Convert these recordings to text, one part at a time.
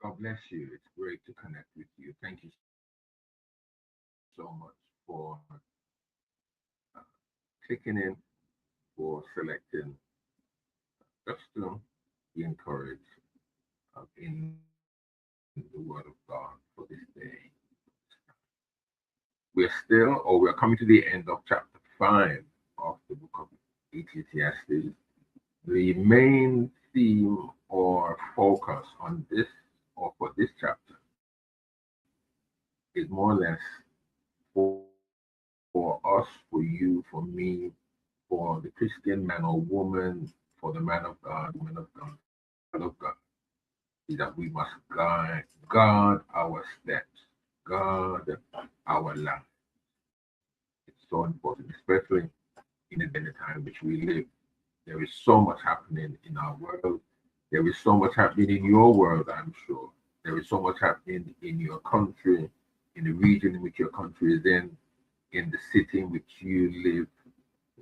God bless you. It's great to connect with you. Thank you so much for clicking in, for selecting just to be encouraged in the Word of God for this day. We're coming to the end of chapter 5 of the book of Ecclesiastes. The main theme or focus on this or for this chapter is more or less for us, for you, for me, for the Christian man or woman, for the man of God, woman of God, child of God, is that we must guard our steps, guard our life. It's so important, especially in the day and time which we live. There is so much happening in our world. There is so much happening in your world, I'm sure. There is so much happening in your country, in the region in which your country is in the city in which you live,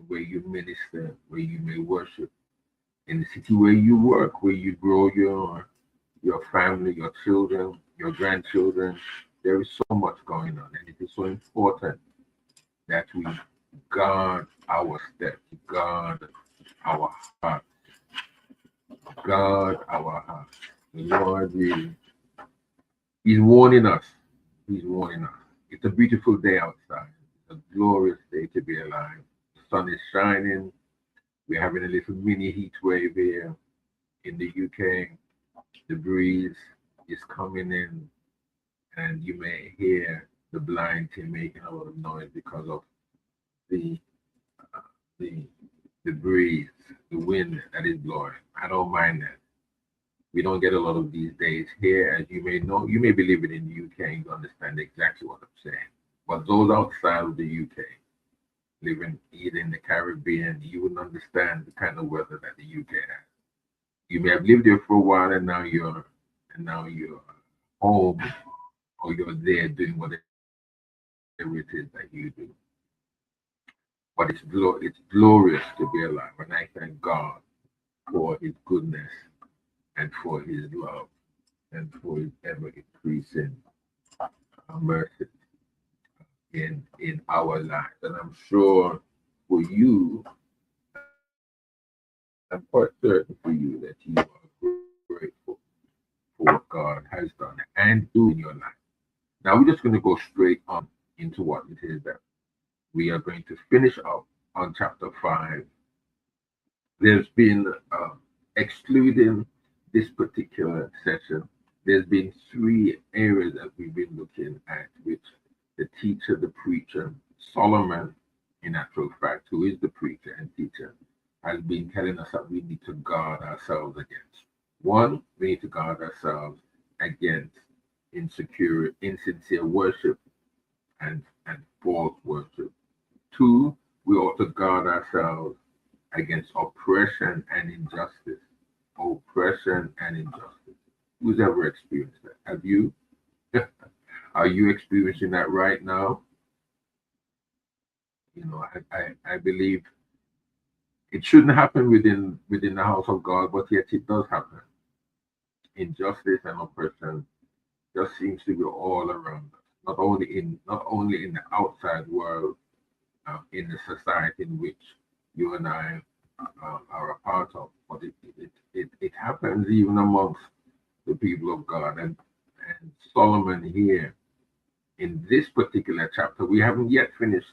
where you minister, where you may worship, in the city where you work, where you grow your family, your children, your grandchildren. There is so much going on, and it is so important that we guard our steps, guard our heart, guard our heart. The Lord is warning us. He's warning us. It's a beautiful day outside. It's a glorious day to be alive. The sun is shining. We're having a little mini heat wave here in the UK. The breeze is coming in, and you may hear the blind team making a lot of noise because of the uh, the the breeze, the wind that is blowing. I don't mind that. We don't get a lot of these days here, as you may know. You may be living in the UK and you understand exactly what I'm saying. But those outside of the UK, living either in the Caribbean, you wouldn't understand the kind of weather that the UK has. You may have lived there for a while, and now you're home, or you're there doing whatever it is that you do. But it's glorious to be alive, and I thank God for His goodness and for His love and for His ever increasing mercy in our lives. And I'm sure for you, I'm quite certain for you that you are grateful for what God has done and do in your life. Now we're just going to go straight on into what it is that we are going to finish up on chapter 5. There's been, excluding this particular session, there's been three areas that we've been looking at, which the teacher, the preacher, Solomon, in actual fact, who is the preacher and teacher, has been telling us that we need to guard ourselves against. One, we need to guard ourselves against insincere worship and false worship. Two, we ought to guard ourselves against oppression and injustice. Oppression and injustice. Who's ever experienced that? Have you? Are you experiencing that right now? I believe it shouldn't happen within the house of God, but yet it does happen. Injustice and oppression just seems to be all around us. Not only in the outside world, in the society in which you and I are a part of, but it happens even amongst the people of God. And Solomon here in this particular chapter, we haven't yet finished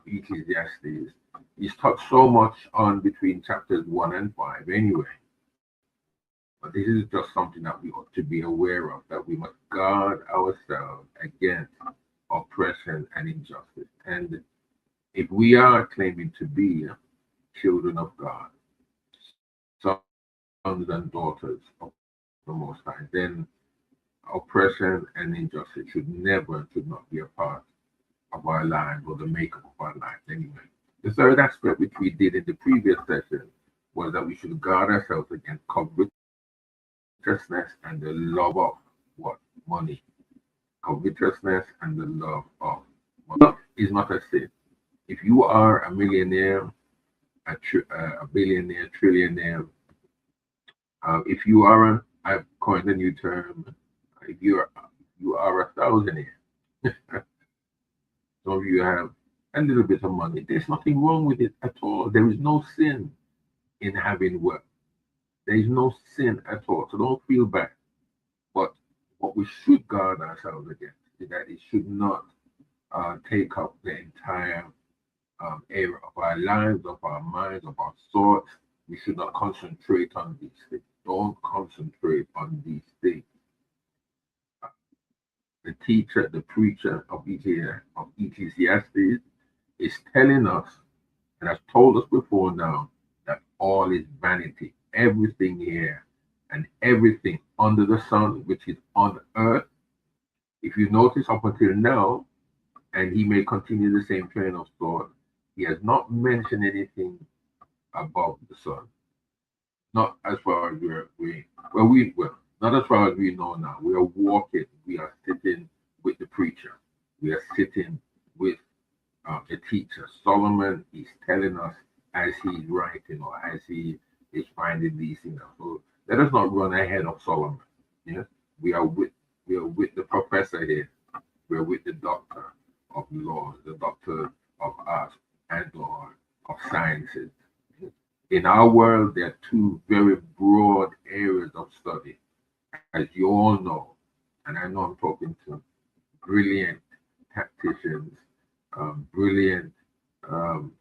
Ecclesiastes. He's taught so much on between chapters 1 and 5 anyway. But this is just something that we ought to be aware of, that we must guard ourselves against oppression and injustice. And if we are claiming to be children of God, sons and daughters of the Most High, then oppression and injustice should not be a part of our lives or the makeup of our lives anyway. The third aspect, which we did in the previous session, was that we should guard ourselves against covetousness and the love of what? Money. Covetousness and the love of money is not a sin. If you are a millionaire, a billionaire, trillionaire, if you are a coined a new term. If you are a thousandaire, some of you have a little bit of money. There's nothing wrong with it at all. There is no sin in having wealth. There is no sin at all. So don't feel bad. But what we should guard ourselves against is that it should not take up the entire area of our lives, of our minds, of our thoughts. We should not concentrate on these things. Don't concentrate on these things. The teacher, the preacher of Ecclesiastes is telling us, and has told us before now, that all is vanity. Everything here and everything under the sun, which is on earth. If you notice up until now, and he may continue the same train of thought, he has not mentioned anything above the sun. Not as far as well, not as far as we know now. We are walking, we are sitting with the preacher, we are sitting with the teacher. Solomon is telling us as he's writing or as he is finding these things out. So let us not run ahead of Solomon. Yeah, we are with the professor here. We are with the doctor of laws, the doctor of arts and or of sciences. In our world, there are two very broad areas of study, as you all know, and I know I'm talking to brilliant tacticians, brilliant um,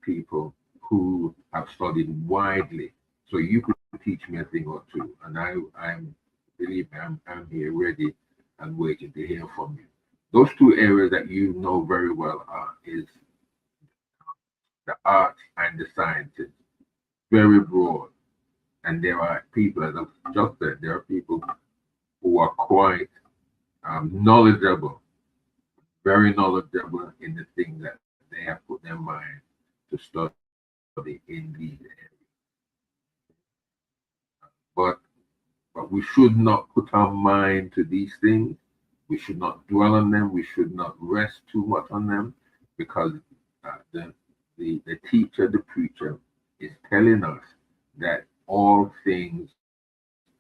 people who have studied widely. So you could teach me a thing or two, and believe me, I'm here ready and waiting to hear from you. Those two areas that you know very well is the arts and the sciences, very broad. And there are people, as I've just said, there are people who are quite knowledgeable, very knowledgeable in the things that they have put their mind to study in these areas. But we should not put our mind to these things. We should not dwell on them. We should not rest too much on them, because the teacher, the preacher, is telling us that all things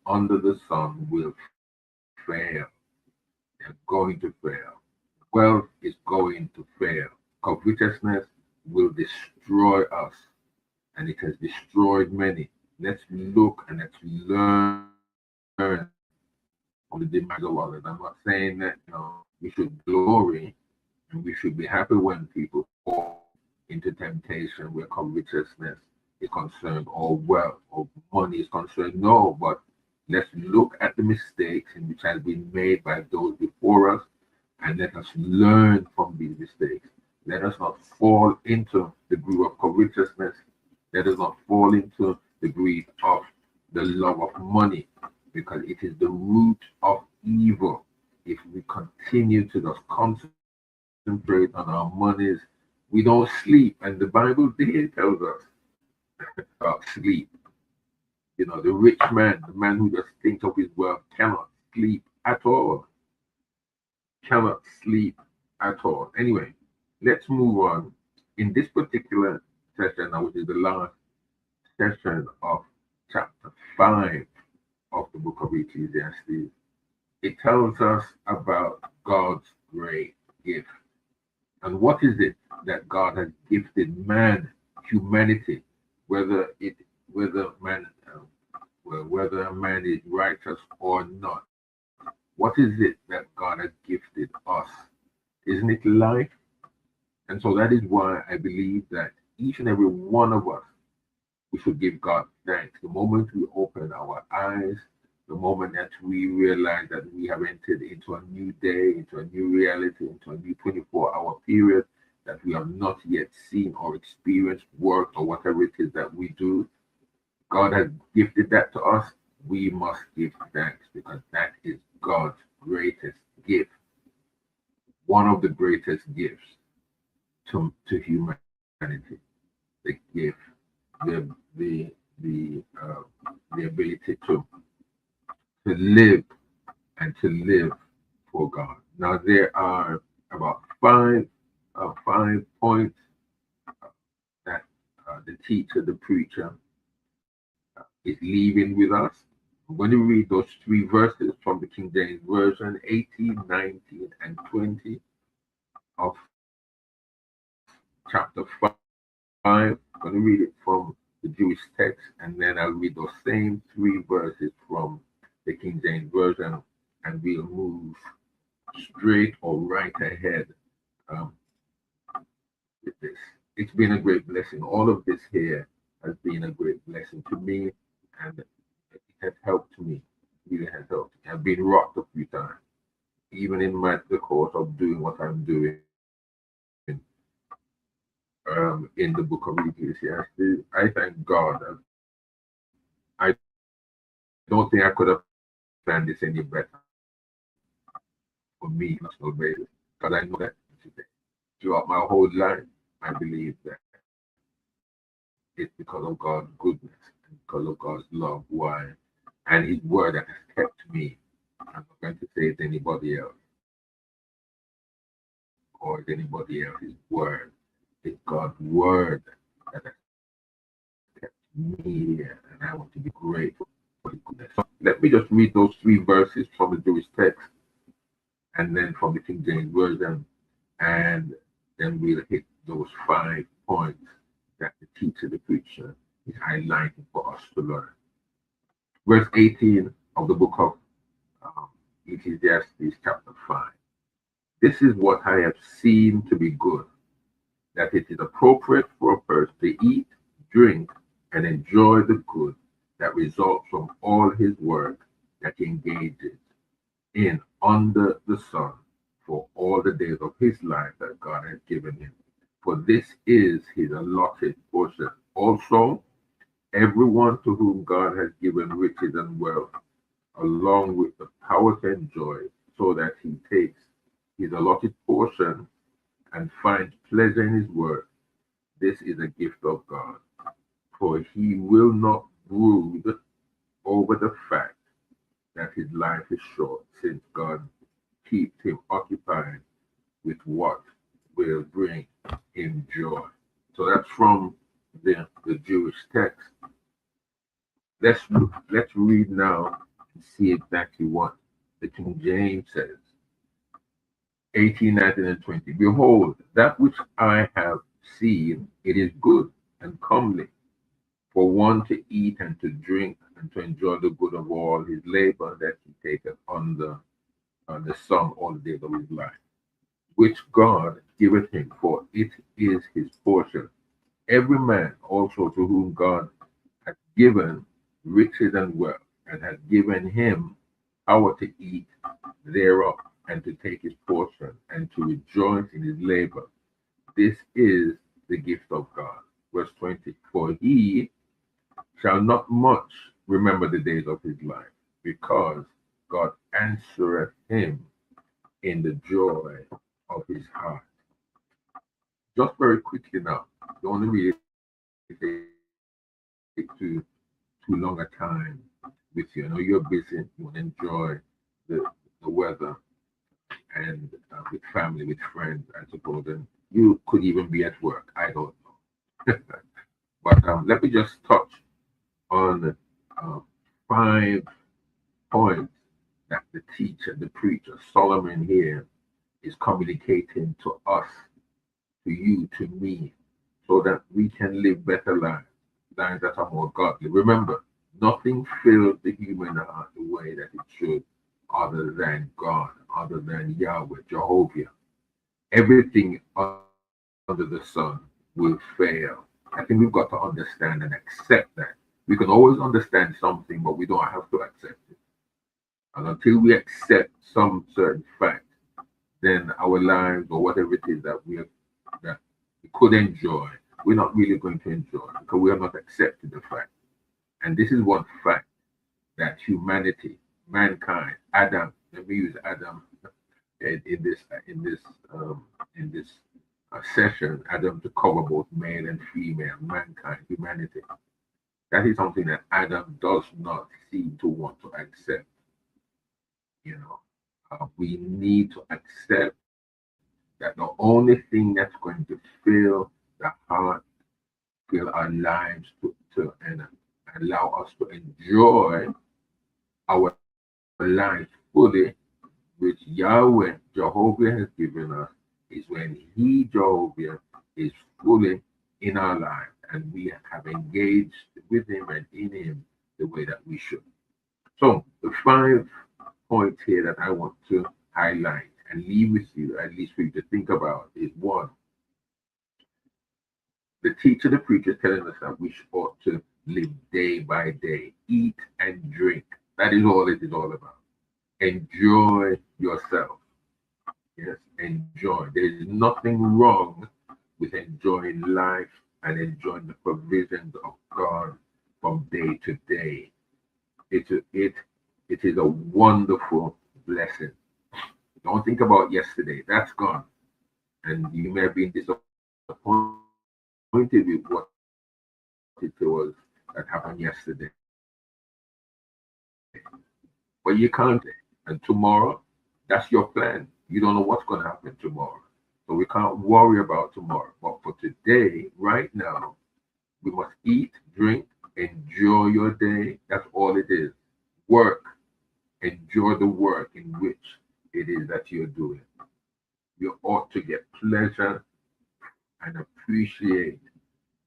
under the sun will fail. They're going to fail. Wealth is going to fail. Covetousness will destroy us, and it has destroyed many. Let's look and let's learn on the demise of others. I'm not saying that we should glory and we should be happy when people fall into temptation where covetousness is concerned, or wealth or money is concerned. No, but let's look at the mistakes in which has been made by those before us, and let us learn from these mistakes. Let us not fall into the groove of covetousness. Let us not fall into the greed of the love of money, because it is the root of evil. If we continue to just concentrate on our monies, we don't sleep. And the Bible there tells us about sleep. The rich man, the man who just thinks of his wealth, cannot sleep at all. Cannot sleep at all. Anyway, let's move on. In this particular session, which is the last session of chapter 5 of the book of Ecclesiastes, it tells us about God's great gift. And what is it that God has gifted man, humanity, whether a man is righteous or not? What is it that God has gifted us? Isn't it life? And so that is why I believe that each and every one of us, we should give God thanks. The moment we open our eyes, the moment that we realize that we have entered into a new day, into a new reality, into a new 24-hour period that we have not yet seen or experienced, worked, or whatever it is that we do, God has gifted that to us. We must give thanks, because that is God's greatest gift. One of the greatest gifts to humanity. The gift, the ability to live and to live for God. Now there are about five points that the teacher, the preacher, is leaving with us. I'm going to read those three verses from the King James Version, 18, 19, and 20 of chapter 5. I'm going to read it from the Jewish text, and then I'll read those same three verses from the King James Version, and we'll move straight or right ahead um, with this. It's been a great blessing. All of this here has been a great blessing to me, and it has helped me. It really has helped me. I've been rocked a few times, even in the course of doing what I'm doing in the book of Ecclesiastes. I thank God. I don't think I could have planned this any better for me on a personal basis, because I know that throughout my whole life, I believe that it's because of God's goodness and because of God's love, why, and His word that has kept me. I'm not going to say it's anybody else or it's anybody else's word. It's God's word that has kept me here, and I want to be grateful for His goodness. So let me just read those three verses from the Jewish text and then from the King James Version, and then we'll hit those 5 points that the teacher, the preacher, is highlighting for us to learn. Verse 18 of the book of Ecclesiastes, chapter 5. This is what I have seen to be good, that it is appropriate for a person to eat, drink, and enjoy the good that results from all his work that he engages in under the sun for all the days of his life that God has given him. For this is his allotted portion. Also, everyone to whom God has given riches and wealth, along with the power to enjoy, so that he takes his allotted portion and finds pleasure in his work. This is a gift of God. For he will not brood over the fact that his life is short, since God keeps him occupied with what will bring him joy. So that's from the Jewish text. Let's read now and see exactly what the King James says. 18, 19, and 20. Behold, that which I have seen, it is good and comely for one to eat and to drink and to enjoy the good of all his labor that he taketh on the sun all the days of his life, which God giveth him, for it is his portion. Every man also to whom God hath given riches and wealth, and hath given him power to eat thereof, and to take his portion, and to rejoice in his labor. This is the gift of God. Verse 20. For he shall not much remember the days of his life, because God answereth him in the joy of his heart. Just very quickly now, don't really take too long a time with you. I know you're busy, you want to enjoy the weather and with family, with friends, I suppose, and you could even be at work. I don't know. But let me just touch on 5 points that the teacher, the preacher, Solomon here is communicating to us, to you, to me, so that we can live better lives, lives that are more godly. Remember, nothing fills the human heart the way that it should, other than God, other than Yahweh, Jehovah. Everything under the sun will fail. I think we've got to understand and accept that. We can always understand something, but we don't have to accept it. And until we accept some certain fact, then our lives or whatever it is that we could enjoy, we're not really going to enjoy because we have not accepted the fact. And this is one fact that humanity, mankind, Adam. Let me use Adam in this session. Adam to cover both male and female, mankind, humanity. That is something that Adam does not seem to want to accept. You know, we need to accept that the only thing that's going to fill the heart, fill our lives to and allow us to enjoy our life fully, which Yahweh, Jehovah, has given us, is when He, Jehovah, is fully in our life and we have engaged with Him and in Him the way that we should. So, the 5 points here that I want to highlight and leave with you, at least for you to think about, is one, the teacher, the preacher, telling us that we ought to live day by day, eat and drink. That is all it is all about. Enjoy yourself. Yes, enjoy. There is nothing wrong with enjoying life and enjoying the provisions of God from day to day. It is a wonderful blessing. Don't think about yesterday. That's gone. And you may have been disappointed with what it was that happened yesterday. But you can't. And tomorrow, that's your plan. You don't know what's going to happen tomorrow. So we can't worry about tomorrow. But for today, right now, we must eat, drink, enjoy your day. That's all it is. Work. Enjoy the work in which it is that you're doing. You ought to get pleasure and appreciate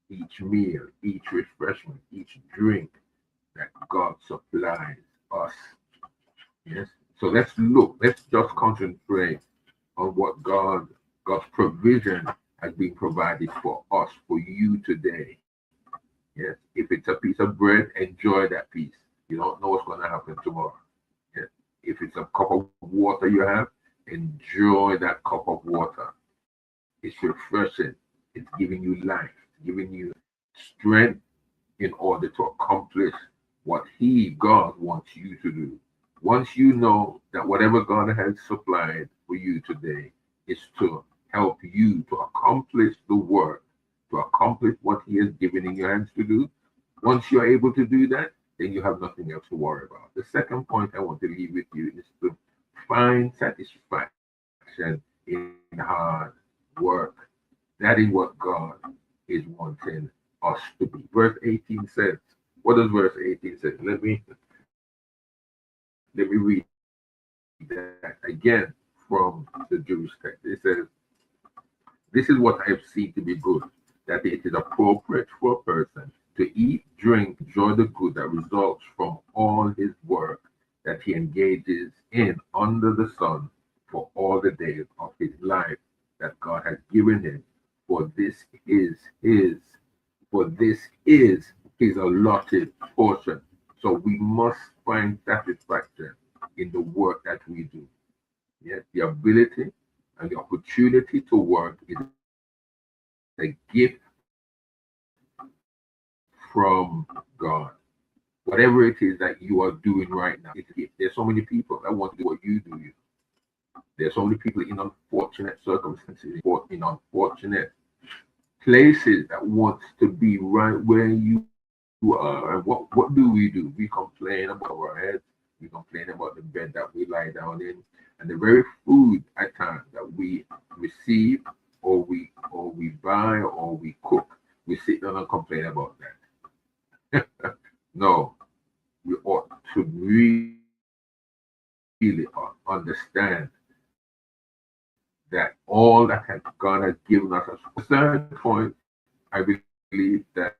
each meal, each refreshment, each drink that God supplies us. Yes. So let's just concentrate on what God's provision has been provided for us, for you today. Yes. If it's a piece of bread, enjoy that piece. You don't know what's going to happen tomorrow. Yes. If it's a cup of water you have, enjoy that cup of water. It's refreshing. It's giving you life, it's giving you strength in order to accomplish what God, wants you to do. Once you know that whatever God has supplied for you today is to help you to accomplish the work, to accomplish what He has given in your hands to do, once you're able to do that, then you have nothing else to worry about. The second point I want to leave with you is to find satisfaction in hard work. That is what God is wanting us to be. Verse 18 says, what does verse 18 say? Let me read that again from the Jewish text. It says, this is what I have seen to be good, that it is appropriate for a person to eat, drink, enjoy the good that results from all his work that he engages in under the sun for all the days of his life that God has given him. For this is his allotted portion. So we must find satisfaction in the work that we do. Yes, the ability and the opportunity to work is a gift from God. Whatever it is that you are doing right now, it's a gift. There's so many people that want to do what you do. There's so many people in unfortunate circumstances, in unfortunate places that wants to be right where you are. And what do? We complain about our heads. We complain about the bed that we lie down in, and the very food at times that we receive, or we buy, or we cook. We sit down and complain about that. No, we ought to really understand that all that God has given us. The third point I believe that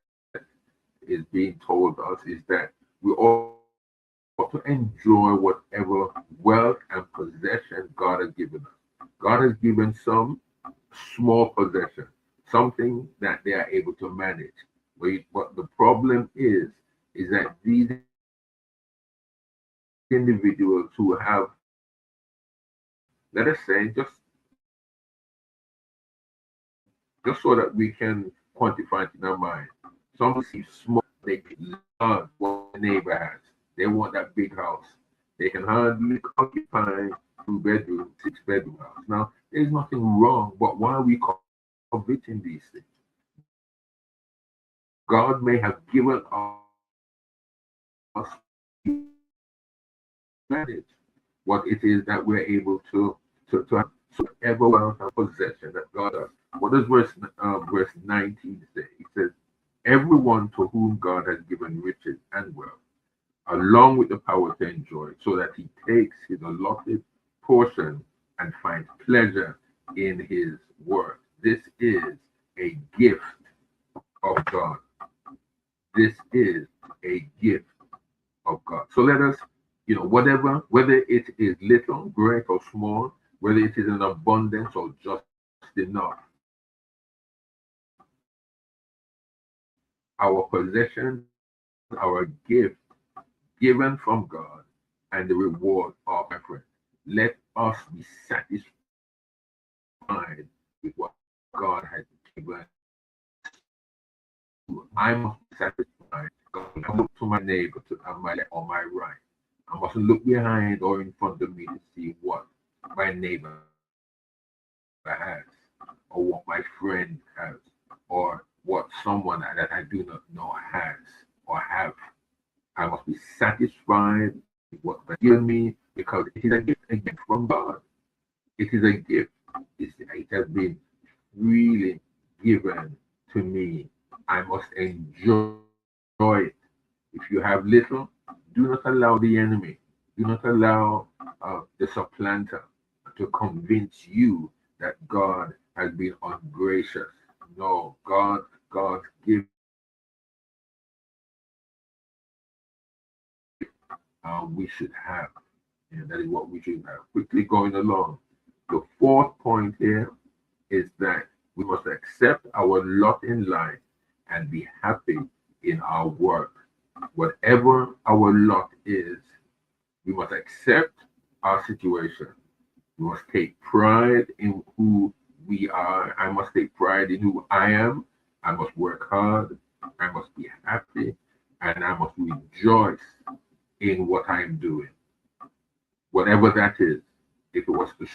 is being told us is that we ought to enjoy whatever wealth and possession God has given us. God has given some small possession, something that they are able to manage. But the problem is that these individuals who have, let us say, just so that we can quantify it in our mind. Some see small, they love what the neighbor has. They want that big house. They can hardly occupy 2-bedroom, 6-bedroom house. Now, there's nothing wrong, but why are we coveting these things? God may have given us manage what it is that we're able to have whatever wealth and possession that God has. What does verse 19 say? It says, everyone to whom God has given riches and wealth along with the power to enjoy it, so that he takes his allotted portion and finds pleasure in his work. This is a gift of God. This is a gift of God. So let us, whatever, whether it is little, great, or small, whether it is an abundance or just enough, our possessions, our gift given from God, and the reward of preference. Let us be satisfied with what God has given you. I must be satisfied. God, I look to my neighbor on my left or my right. I mustn't look behind or in front of me to see what my neighbor has, or what my friend has, or what someone that I do not know has or have. I must be satisfied with what God has given me because it is a gift from God. It is a gift. It has been freely given to me. I must enjoy it. If you have little, do not allow the enemy, do not allow the supplanter to convince you that God has been ungracious. No, God's gift we should have. And that is what we should have. Quickly going along. The fourth point here is that we must accept our lot in life and be happy in our work. Whatever our lot is, we must accept our situation. We must take pride in who we are. I must take pride in who I am. I must work hard. I must be happy. And I must rejoice in what I am doing. Whatever that is. If it was to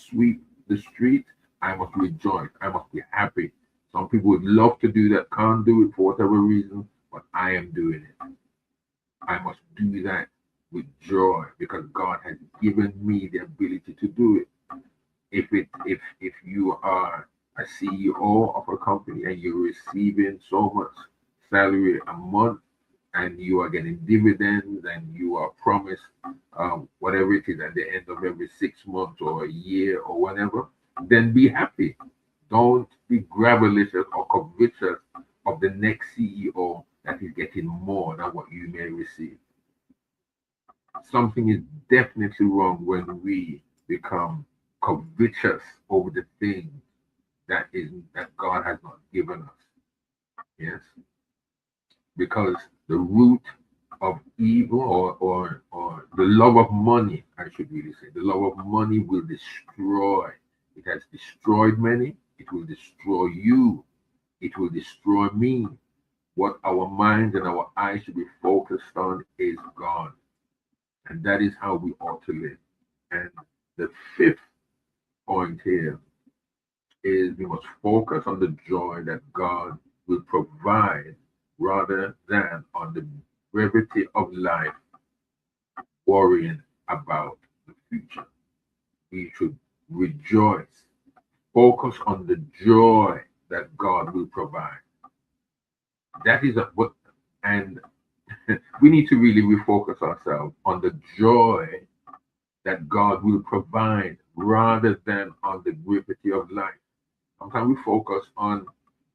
sweep the street, I must rejoice. I must be happy. Some people would love to do that, can't do it for whatever reason, but I am doing it. I must do that with joy because God has given me the ability to do it. If you are a CEO of a company and you're receiving so much salary a month and you are getting dividends and you are promised whatever it is at the end of every 6 months or a year or whatever, then be happy. Don't be gravelicious or covetous of the next CEO that is getting more than what you may receive. Something is definitely wrong when we become covetous over the things that God has not given us. Yes, because the root of evil or the love of money, I should really say, the love of money will destroy. It has destroyed many. It will destroy you. It will destroy me. What our minds and our eyes should be focused on is God. And that is how we ought to live. And the fifth point here is we must focus on the joy that God will provide rather than on the brevity of life worrying about the future. We should rejoice, focus on the joy that God will provide. That is what, and we need to really refocus ourselves on the joy that God will provide rather than on the brevity of life. Sometimes we focus on,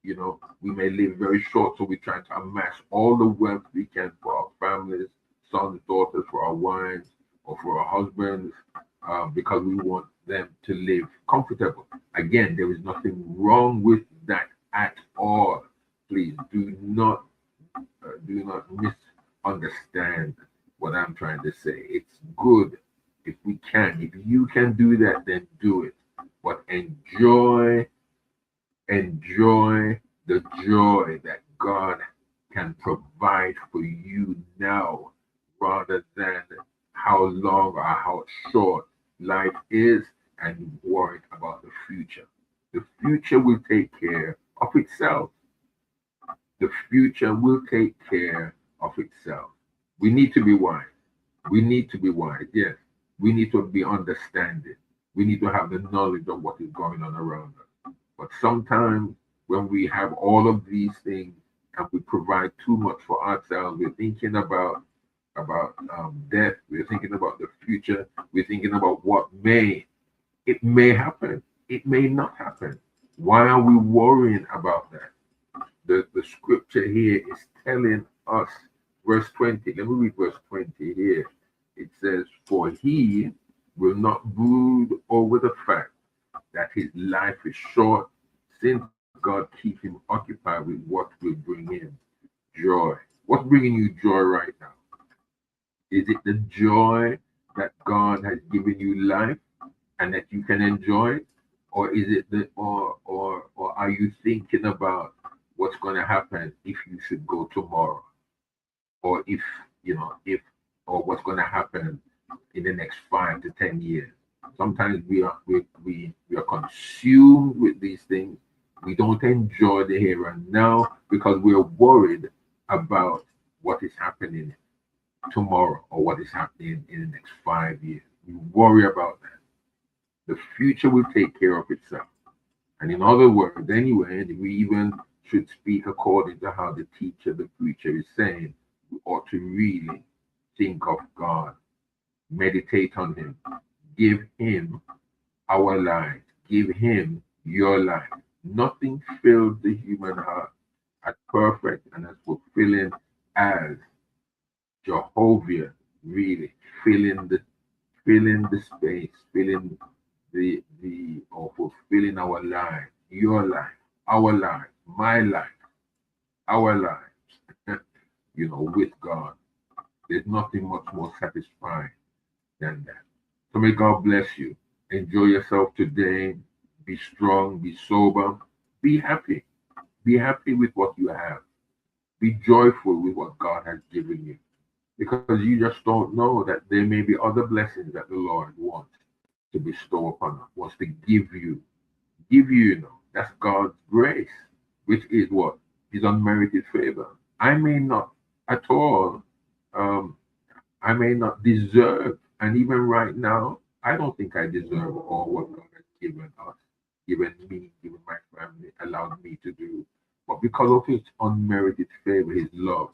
we may live very short, so we try to amass all the wealth we can for our families, sons, daughters, for our wives, or for our husbands, because we want them to live comfortable. Again, there is nothing wrong with that at all. Please do not misunderstand what I'm trying to say. It's good if we can. If you can do that, then do it. But enjoy the joy that God can provide for you now rather than how long or how short life is and worried about the future. The future will take care of itself. The future will take care of itself. We need to be wise. We need to be wise, yes. We need to be understanding. We need to have the knowledge of what is going on around us. But sometimes when we have all of these things and we provide too much for ourselves, we're thinking about about death. We're thinking about the future. We're thinking about it may happen. It may not happen. Why are we worrying about that? The scripture here is telling us, verse 20. Let me read verse 20 here. It says, "For he will not brood over the fact that his life is short, since God keeps him occupied with what will bring him joy." What's bringing you joy right now? Is it the joy that God has given you life and that you can enjoy it? Or is it or are you thinking about what's going to happen if you should go tomorrow? Or if if or what's going to happen in the next 5 to 10 years? Sometimes we are consumed with these things. We don't enjoy the here and now because we're worried about what is happening tomorrow or what is happening in the next 5 years. We worry about that. The future will take care of itself. And in other words, anyway, we even should speak according to how the teacher, the preacher is saying, we ought to really think of God, meditate on Him, give Him our life, give Him your life. Nothing fills the human heart as perfect and as fulfilling as Jehovah, really filling the space, filling or fulfilling our life, your life, our life, my life, our lives, with God. There's nothing much more satisfying than that. So may God bless you. Enjoy yourself today. Be strong, be sober, be happy. Be happy with what you have. Be joyful with what God has given you. Because you just don't know that there may be other blessings that the Lord wants to bestow upon us, wants to give you. That's God's grace, which is what? His unmerited favor. I may not at all, I may not deserve, and even right now, I don't think I deserve all what God has given us, given me, given my family, allowed me to do. But because of his unmerited favor, his love,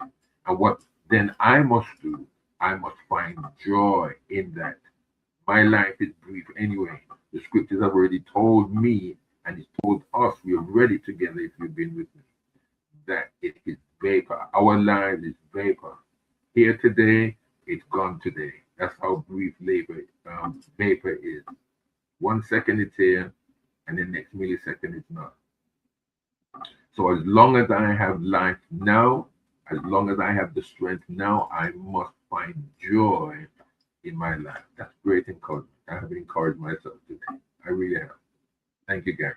and what then I must do, I must find joy in that. My life is brief anyway. The scriptures have already told me, and it's told us, we have read it together if you've been with me, that it is vapor. Our life is vapor. Here today, it's gone today. That's how brief vapor is. 1 second it's here, and the next millisecond it's not. So as long as I have life now, as long as I have the strength now, I must find joy in my life. That's great encouragement. I have encouraged myself today. I really have. Thank you, Gary.